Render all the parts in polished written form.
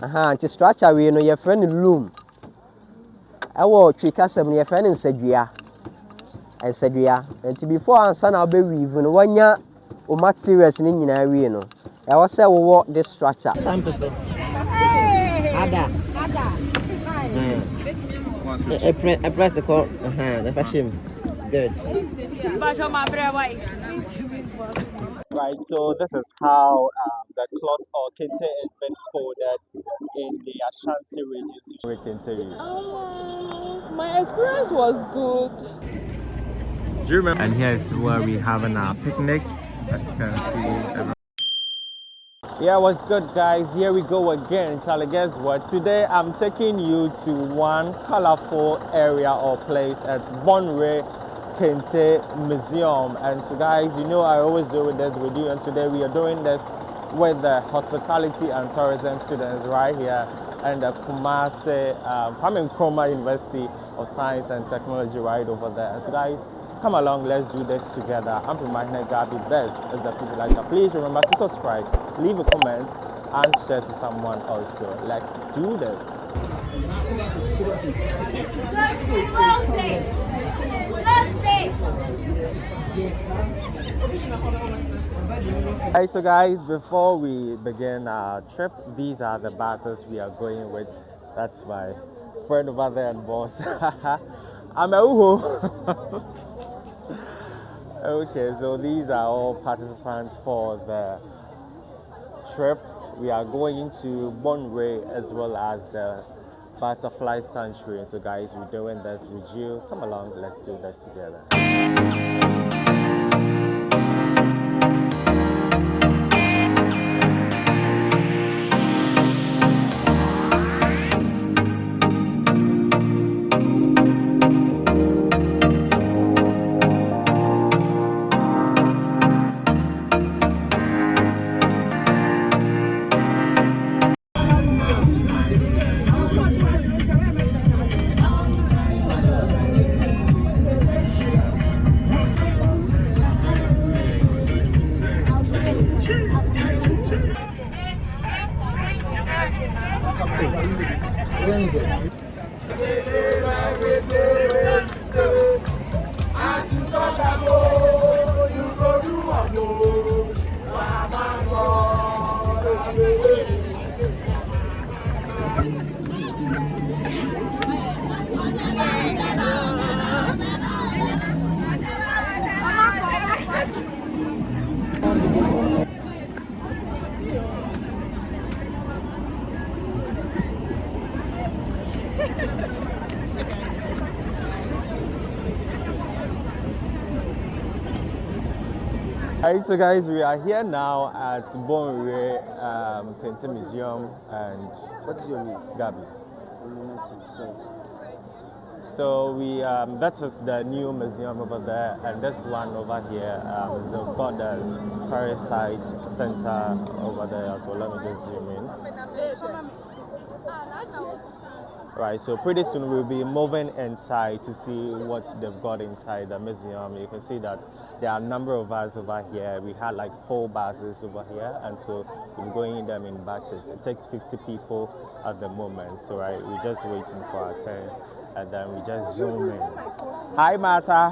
Nti structure we no your friend loom. Ewo twikasem your friend nsadua. Nsadua. Nti before ansa na obe weave no wanya o materials ni nyina we no. Ewo say wo this structure. Stamp so. Ada. A press the call. The fashion. Good. Right, so this is how the cloth or kente has been folded in the Ashanti region. My experience was good. Do you remember? And here's where we having our picnic, as you can see. Yeah, what's good, guys? Here we go again. Charlie, guess what? Today I'm taking you to one colorful area or place at Bonwire Kente Museum. And so, guys, you know I always do this with you, and today we are doing this with the hospitality and tourism students right here and the Kumasi University of Science and Technology right over there. And so, guys, come along, let's do this together. I'm reminding Gabi best as the people like that. Please remember to subscribe, leave a comment, and share to someone also. Let's do this. Alright, so guys, before we begin our trip, these are the buses we are going with. That's my friend over there and boss. I'm a uho. Okay, so these are all participants for the trip. We are going to Bonwire as well as the Butterfly Sanctuary. So guys, we're doing this with you. Come along, let's do this together. Alright, so guys, we are here now at Bonwire Kente Museum, and what's your name? Gabi. So we that is the new museum over there, and this one over here they've got the tourist site center over there. So let me just zoom in. Right, so pretty soon we'll be moving inside to see what they've got inside the museum. You can see that there are a number of us over here. We had like 4 buses over here, and so we're going in them in batches. It takes 50 people at the moment. So right, we're just waiting for our turn, and then we just zoom in. Hi, Martha.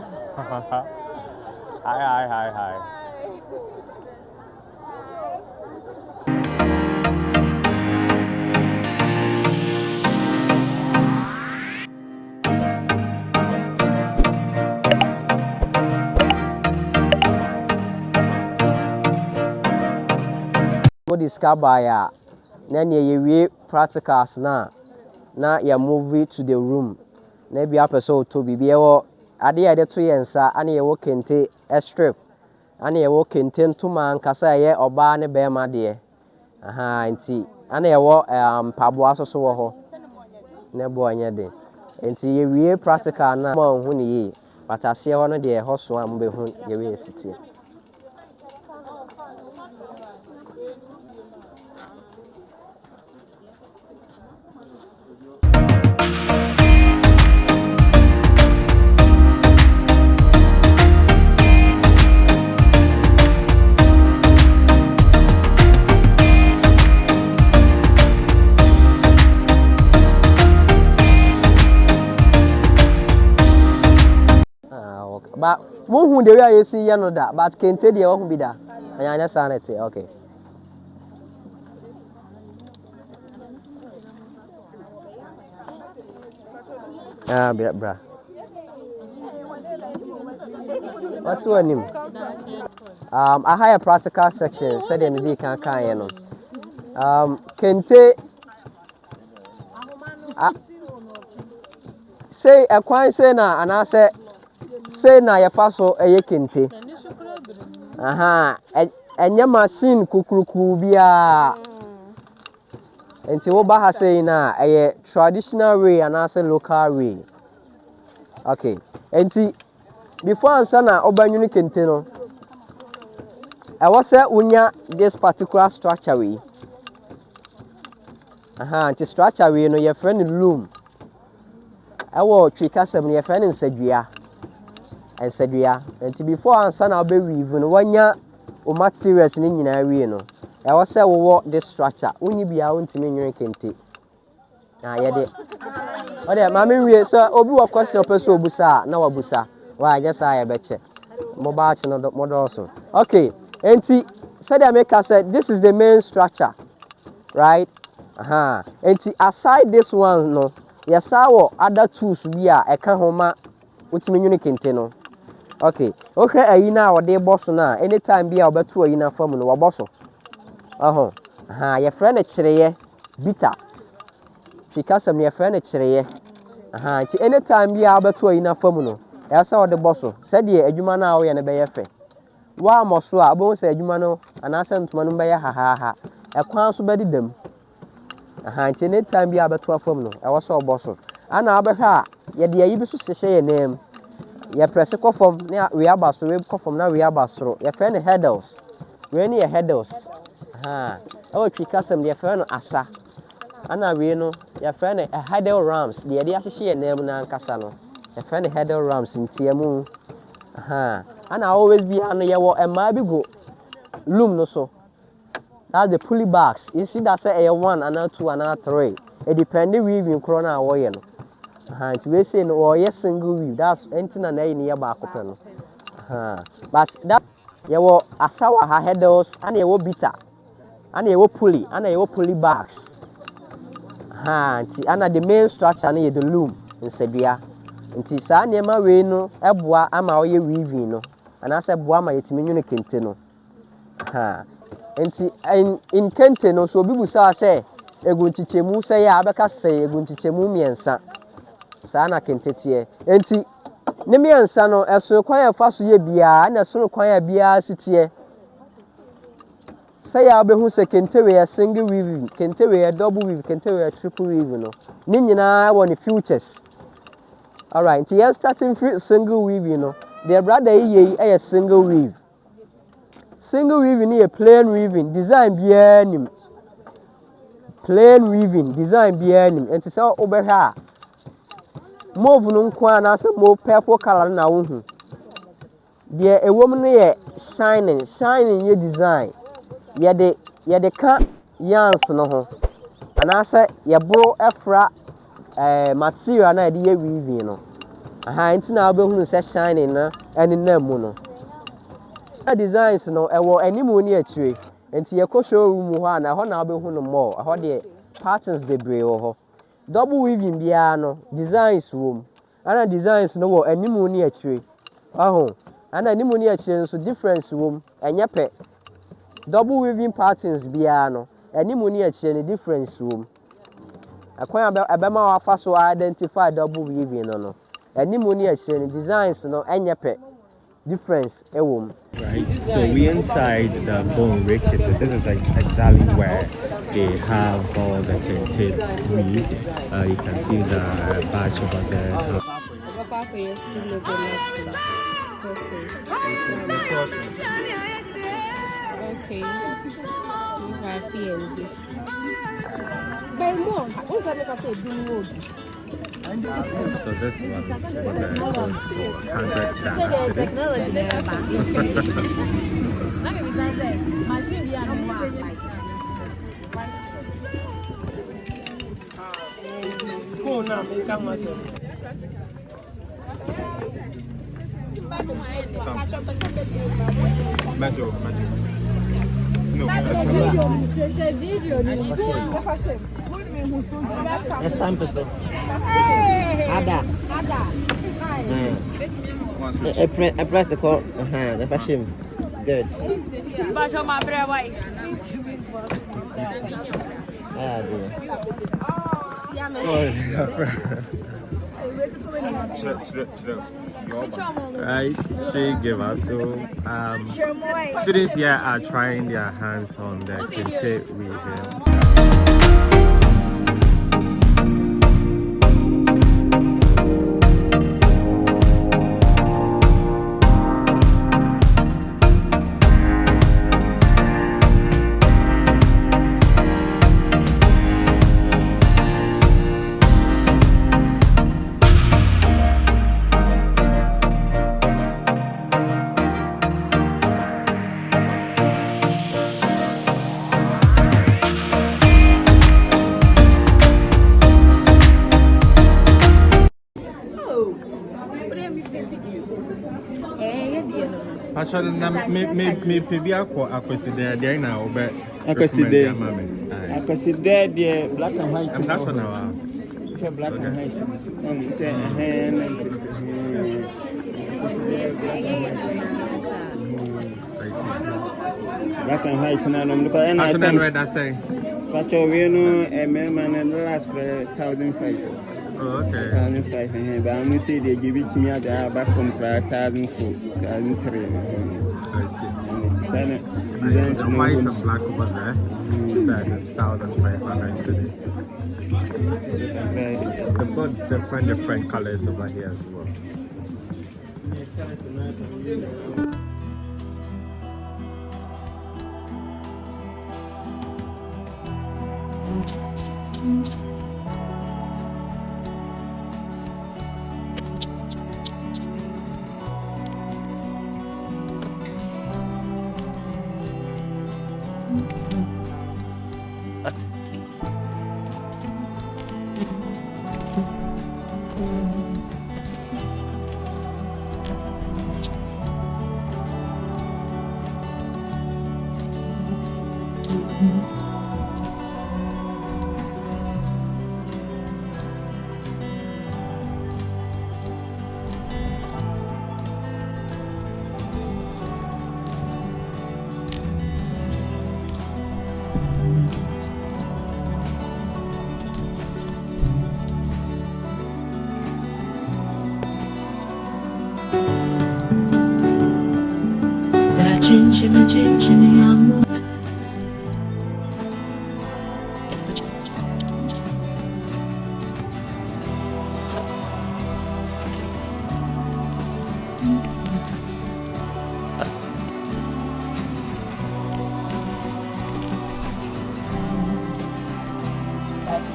Hi. Discover ya na ye practicals na ya move to the room na bia person to bibia wo ade ya de to yensa ana ye wo kente strip ana ye wo kente ntuma nkasa ye oba ne be ma de nti ana ye wo pabo asoso wo ho na bo anya de nti ye wie practical na ma hu ne yi patase ho no de ho so am be hu ye we city. Who the way you see Yanoda, but can tell you won't be that. And I understand it. Okay. Bra. What's your name? I have a practical section, said in the can Kente say a quite say na and I say na your faso a Kente. And your machine kukuruku bia. And so Baha say na a traditional way and I say local way. Okay. And before ansana obanyuni Kente no. I was say unya this particular structure way. Anti structure we no your friend room. I will trick us some your friend in Sedria. And Sedria. And before answer now be even 1 year or much serious in area no. I was say we walk this structure. Only be out to me Kente. Yeah, oh, there, mammy, we so obi wa question of person busa na wabusa. Why just I bet you. Mobile channel model also. Okay. And said America said this is the main structure. Right? And aside this one, no, yes, our other tools we are a kahoma, which mean Kente no. Okay, a ina or day boss na anytime be about 2 ina form no bosso. Your friend at Chile, bitter. She cast me a friend at Chile. Anytime be about 2 ina form no. I saw the bosso, said ye a humana and a bayafe. Wa moswa, I won't say a humano, and I sent Manumba ha. A quanso bedi them. Any time be about 12 from no. I was so boss. And I better, yet the Ibis say your name. Your press a from near we are basso, we come from now we are basso. Your friend headers. We near headers. Our tricasm, your friend Asa. And I know your friend a header rams. The idea to see a name and Casano. Your friend header rams in Tiamu. And I always be under your and my big loom no so. That's the pulley box. You see that's a 1, another 2, another 3. It depends weaving corona or yen. We say no yes single weave. That's anything and near back open. But that you will asawa headers and you will bitter. And you will pulley and you will pulley box. And the main structure and the loom in Sebia. And see sa near my way no ebwa ama oye weaving no. And I said boa my Kente no. In Kente no so bibu sa say eguntichemu say ya abeka say eguntichemu miensa sa na Kente tie enti ne miensa no eso kwan ya fa so ye bia na so kwan ya bia sitie say ya obehu say Kente we a single weave, Kente we a double weave, Kente we a triple weave no ni nyina won futures. All right, enti ya starting single weave you know the brother ye a single weave. Single weaving is plain weaving, design behind him. Plain weaving, design behind him. And to say over here, move no kwan as a more purple color na uhu. There a woman here shining your design. Yeah, the can yarns no ho. And I say ya bro efra material na the weaving no. Inti na obehu say shining na any name no. Designs no ewo animu ni achire enti ye ko showroom ho na ho na obehu no more ho de patterns bebre ho double weaving bia no designs wo ana designs no wo animu ni achire ana animu ni achire so difference wo enye pe double weaving patterns bia no animu ni achire ni difference wo akwan abema wa fa so identify double weaving no animu ni achire ni designs no enye pe difference ewom. Right, so we're inside the Bonwire kitchen. This is like exactly where they have all the Kente weave. You can see the badge over there. Okay. So this one for the goes for 100. Say the technology never. Machine Metro. No. Next time, person. Ada. I press the call. The fashion. Good. Right, she gave up. So students here are trying their hands on the Kente Museum. Actually, me consider there now, but I consider the black and white. I'm national. Black and white. Black and white. I shouldn't read that say. But we know a man and the last 1,500. Oh, okay. 1,500. But I'm going to say they give it to me at the back from 1,004, 1,003. I see. So the white and black over there says it's 1,500 cities. They've got different colors over here as well.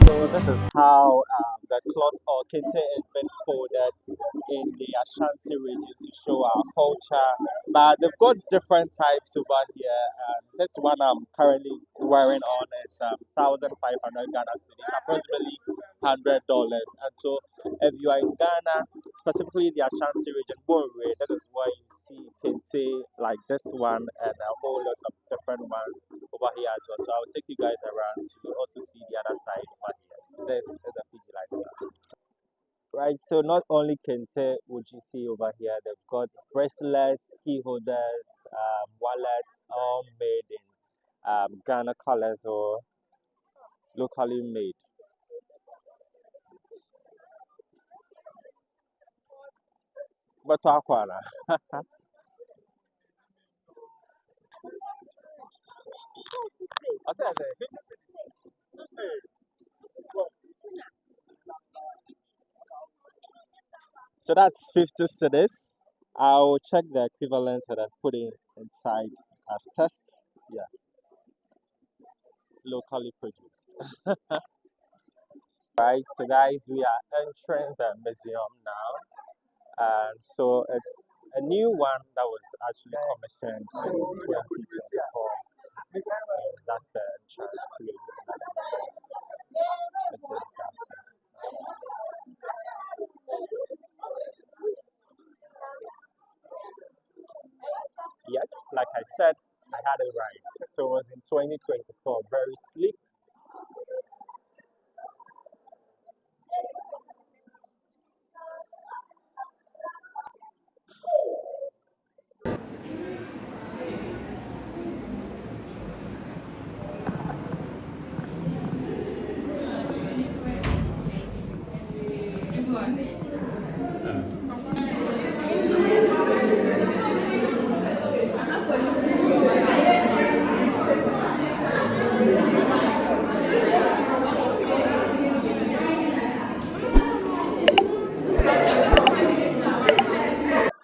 So this is how the cloth or kente has been folded in the Ashanti region to show our culture. But they've got different types over here. This one I'm currently wearing on, it's 1,500 Ghana cedis, approximately $100. And so if you are in Ghana, specifically the Ashanti region, Bonwire, this is where you see kente like this one and a whole lot of different ones over here as well. So I'll take you guys around to also see the other side over here. This is a Fiji lifestyle. Right, so not only kente would you see over here, they've got bracelets, key holders, wallets, all made in Ghana colors or locally made. But Aquana. So that's 50 cedis. I'll check the equivalent and then put it inside as test. Yeah, locally produced. Right, so guys, we are entering the museum now. And so it's a new one that was actually commissioned in 2024. And that's the entrance. like I said, I had it right. So it was in 2024. Very sleek.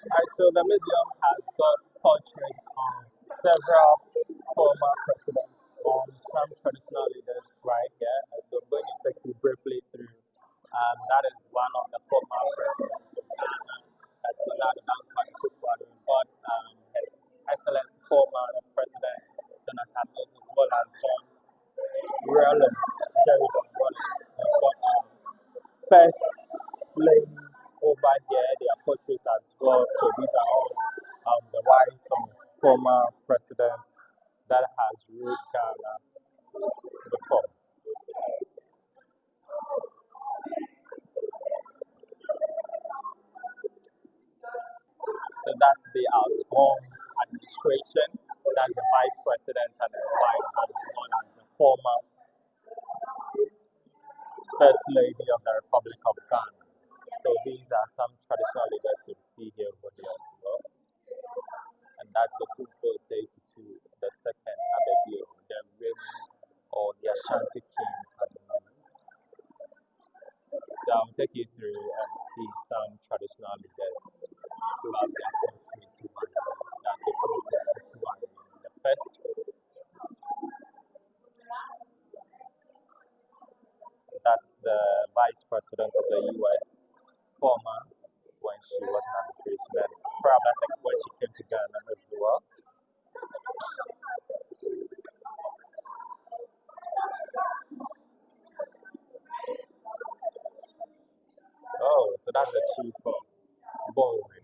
Alright, so the museum has got portraits of several former presidents, some traditional leaders right here. And so I'm going to take you briefly through. That is one of the former presidents of Ghana. That's but His Excellency former President Jonathan Moses, as well as John Rollins, Jerry John Rollins. We've got First Lady over here, their portraits as well. So these are all the wives of former presidents that has ruled Ghana before. So that's the outgoing administration. That's the vice president and his wife, as well as the former first lady of the Republic of Ghana. So these are some traditional leaders you see here over here as well. And that's the 2482, the second Abedeo, the reigning or the Ashanti king at the moment. So I'll take you through and see some traditional leaders who have their country to that's the 2481. The first. That's the vice president of the US, former, when she was an administration, and probably I think when she came to Ghana as well. Oh, so that's the chief of Bonwire.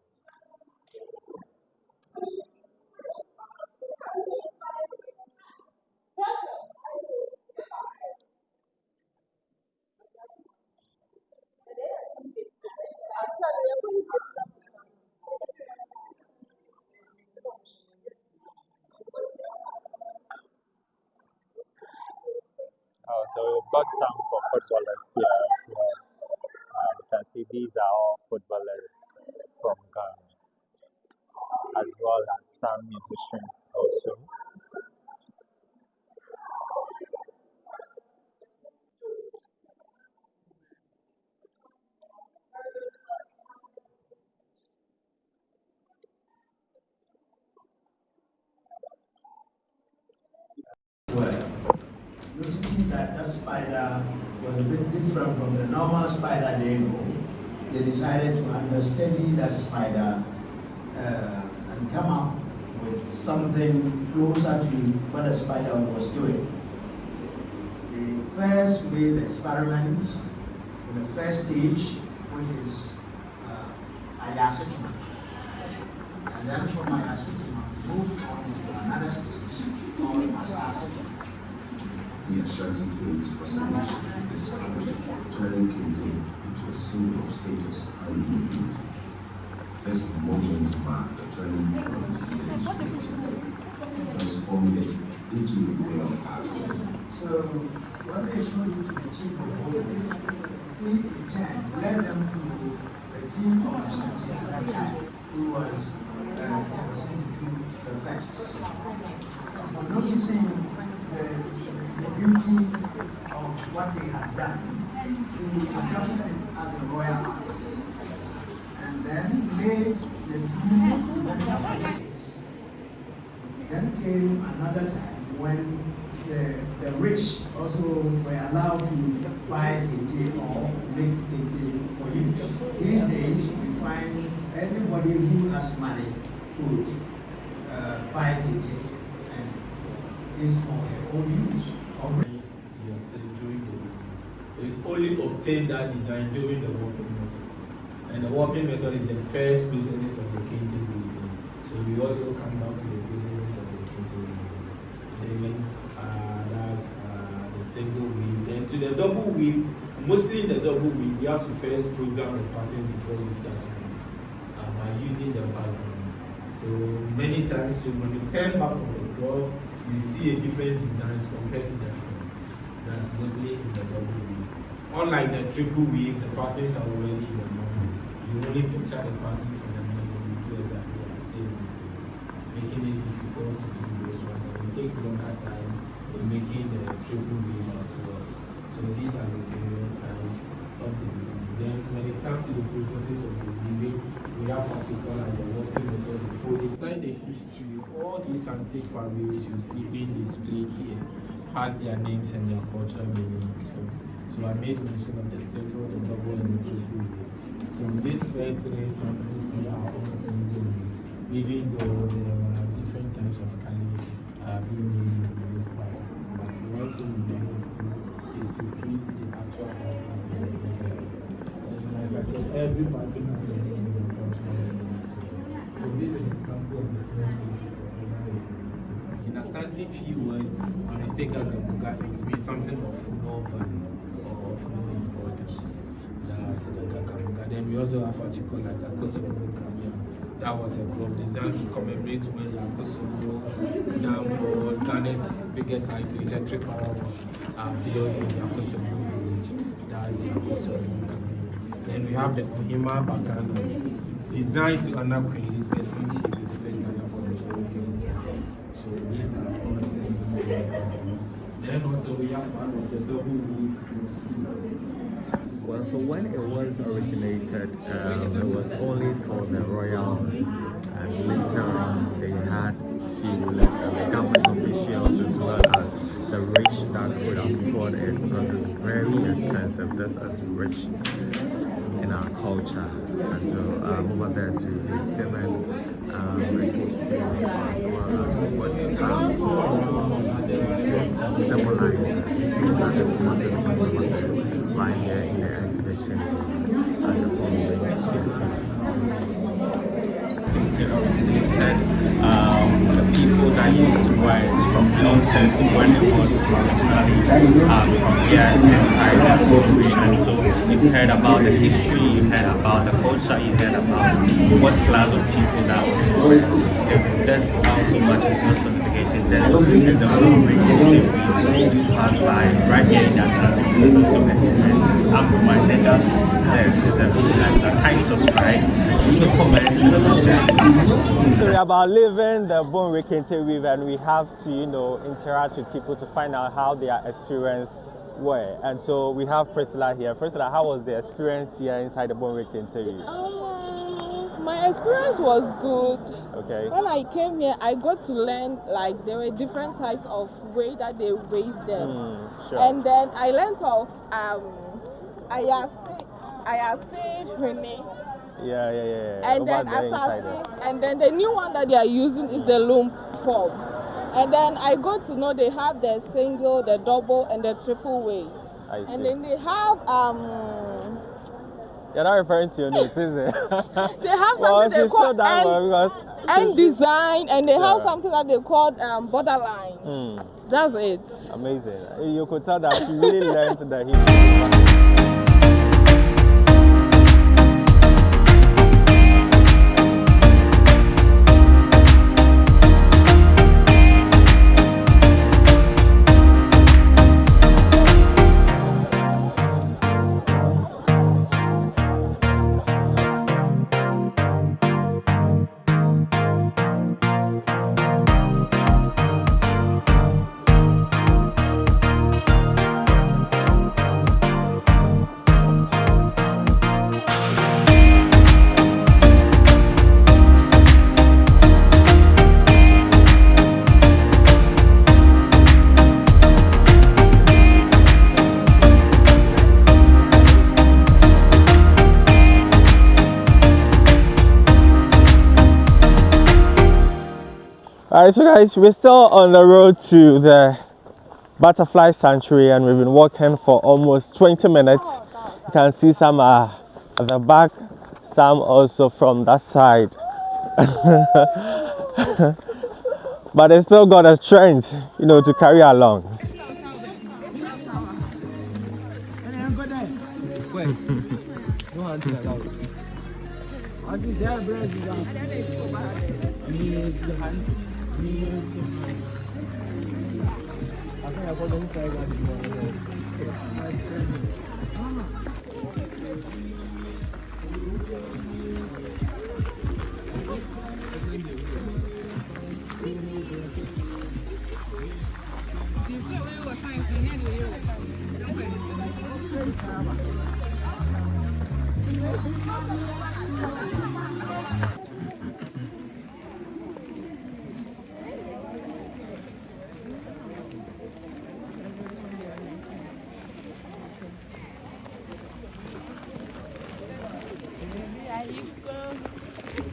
Oh, so we've got some for footballers here as well. You can see these are all footballers from Ghana, as well as some musicians also. Well, noticing that that spider was a bit different from the normal spider they know, they decided to understudy that spider and come up with something closer to what the spider was doing. They first made experiments with the first stage, which is Ayasituma. And then from Ayasituma, moved on to another stage called Asasituma. The Ashanti Plains fascination is turning Kente into a symbol of status and movement. This moment marked the turning point in the history of Kente, transforming it into a real art form. So what they showed you to the chief of Bobiri, he in turn led them to the king of Ashanti at that time, who was King the first. For noticing the beauty of what they had done, he adopted it as a royal art, and then made the two metaphysics. Then came another time when the rich also were allowed to buy Kente or make Kente for use. These days we find everybody who has money could buy Kente and is for her own use. You're still doing the work. It only obtained that design during the warping method. And the warping method is the first processes of the Kente building. So So we also come down to the processes of the Kente weaving. Then that's the single weave. Then to the double weave, mostly in the double weave, we have to first program the pattern before we start to weave by using the background. So many times too, when you turn back on the cloth, you see a different designs compared to the front. That's mostly in the double weave. Unlike the triple weave, the patterns are already in the mind. You only picture the pattern from the mind and you do exactly the same mistakes, making it difficult to do those ones. And it takes longer time in making the triple weave as well. So these are the various types of the weaving. Then when it comes to the processes of the weaving, we have what you call as the working method, the folding. Inside the history, all these antique fabrics you see being displayed here has their names and their cultural meanings. So I made mention of the single, the double, and the triple weave. So these first three samples here are all single weave, even though there are different types of colors being made in those patterns. But one thing we want to do is to treat the actual patterns in the detail. And like I said, every pattern has a name and a cultural meaning. So this is a sample of the first native system. In Asante word, when we say Gagabuga, it means something of no value or of no importance. That's the Gagabuga. Then we also have what you call as a Kosovo. That was a glove designed to commemorate when the Kosovo Dam or Ghana's biggest hydroelectric power was built in the Kosovo village. That's the Kosovo. Then we have the Asantehemaa Bakana, designed to honor Queen Elizabeth when she visited Ghana for the first time. So these are all single patterns. Then also we have one of the double weave. Well, so when it was originated, it was only for the royals, and later on they had to let the government officials as well as the rich that could afford it, because it's very expensive. This is rich in our culture, and so over there too is given as well as what symbolize that is what is going right here in the exhibition at the the people that used to wear it from sunset to when it was originally from here inside the Bobiri. And so you've heard about the history, you've heard about the culture, you've heard about what class of people that was. If there's also much as no specification, there's the Bobiri to pass by right here in the Ashanti and also experience this after my dinner. This is a video that's a kind subscribe, leave a comment and also share. So we're about living the Bonwire Kente weave, and we have to, interact with people to find out how their experience were. And so we have Priscilla here. Priscilla, how was the experience here inside the Bonwire Kente weave? My experience was good. Okay. When I came here, I got to learn, like, there were different types of way that they wave them. Sure. And then I learned of Ayase Rene. Yeah. And then Assassin, and then the new one that they are using is the loom form. And then I got to know they have the single, the double, and the triple waves. And then they have You're not referring to your notes, is it? They have something they call end design, and they have something that they call borderline. That's it. Amazing. You could tell that you really learned the history. Alright, so guys, we're still on the road to the butterfly sanctuary, and we've been walking for almost 20 minutes. You can see some at the back, some also from that side. But they still got the strength, you know, to carry along.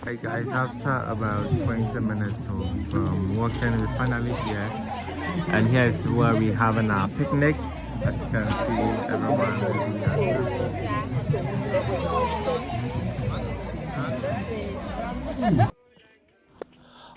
Hey guys, after about 20 minutes of walking, we're finally here. And here's where we're having our picnic. As you can see, everyone is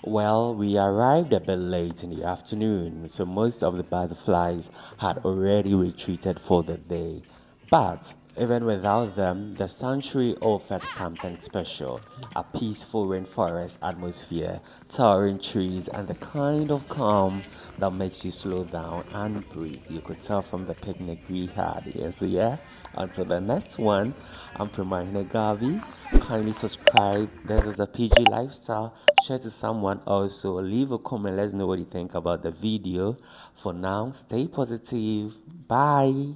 Well, we arrived a bit late in the afternoon, so most of the butterflies had already retreated for the day. But even without them, the sanctuary offered something special: a peaceful rainforest atmosphere, towering trees, and the kind of calm that makes you slow down and breathe. You could tell from the picnic we had here. So, yeah, until the next one, I'm Prima Gavi. Kindly subscribe. This is a PG lifestyle. Share to someone also. Leave a comment. Let us know what you think about the video. For now, stay positive. Bye.